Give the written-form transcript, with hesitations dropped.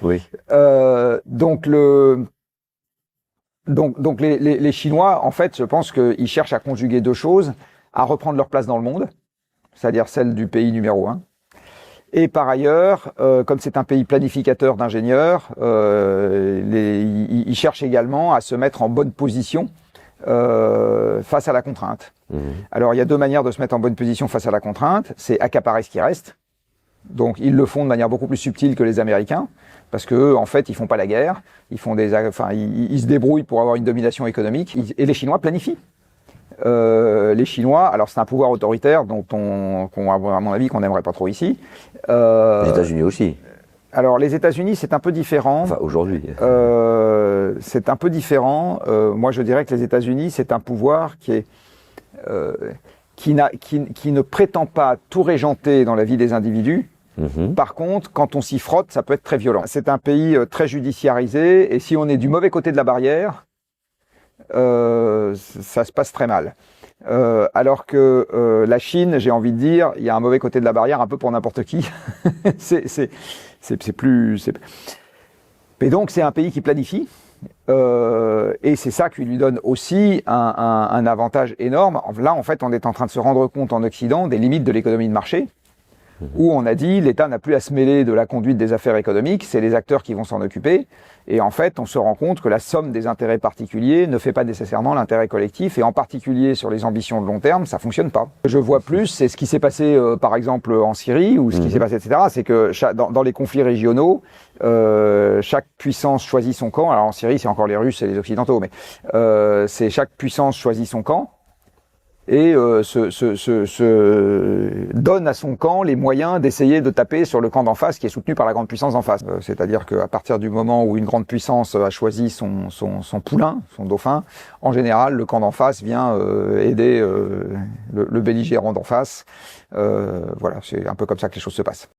Oui. Donc les Chinois, en fait, je pense qu'ils cherchent à conjuguer deux choses, à reprendre leur place dans le monde, c'est-à-dire celle du pays numéro un. Et par ailleurs, comme c'est un pays planificateur d'ingénieurs, ils cherchent également à se mettre en bonne position face à la contrainte. Alors, il y a deux manières de se mettre en bonne position face à la contrainte. C'est accaparer ce qui reste. Donc, ils le font de manière beaucoup plus subtile que les Américains, parce que eux, en fait, ils font pas la guerre. Ils se débrouillent pour avoir une domination économique. Et les Chinois planifient. Les Chinois, alors c'est un pouvoir autoritaire dont à mon avis, qu'on n'aimerait pas trop ici. Les États-Unis aussi. Alors, les États-Unis, c'est un peu différent. Enfin, aujourd'hui. C'est un peu différent. Moi, je dirais que les États-Unis, c'est un pouvoir qui ne prétend pas tout régenter dans la vie des individus. Par contre, quand on s'y frotte, ça peut être très violent. C'est un pays très judiciarisé, et si on est du mauvais côté de la barrière, ça se passe très mal. Alors que la Chine, j'ai envie de dire, il y a un mauvais côté de la barrière un peu pour n'importe qui. Mais donc c'est un pays qui planifie, et c'est ça qui lui donne aussi un avantage énorme. Là, en fait, on est en train de se rendre compte en Occident des limites de l'économie de marché, où on a dit l'État n'a plus à se mêler de la conduite des affaires économiques, c'est les acteurs qui vont s'en occuper. Et en fait, on se rend compte que la somme des intérêts particuliers ne fait pas nécessairement l'intérêt collectif, et en particulier sur les ambitions de long terme, ça fonctionne pas. Je vois plus, c'est ce qui s'est passé par exemple en Syrie, ou ce qui s'est passé, etc. C'est que dans les conflits régionaux, chaque puissance choisit son camp. Alors en Syrie, c'est encore les Russes et les Occidentaux, mais c'est chaque puissance choisit son camp, et donne à son camp les moyens d'essayer de taper sur le camp d'en face qui est soutenu par la grande puissance d'en face. C'est-à-dire qu'à partir du moment où une grande puissance a choisi son poulain, son dauphin, en général, le camp d'en face vient aider le belligérant d'en face. Voilà, c'est un peu comme ça que les choses se passent.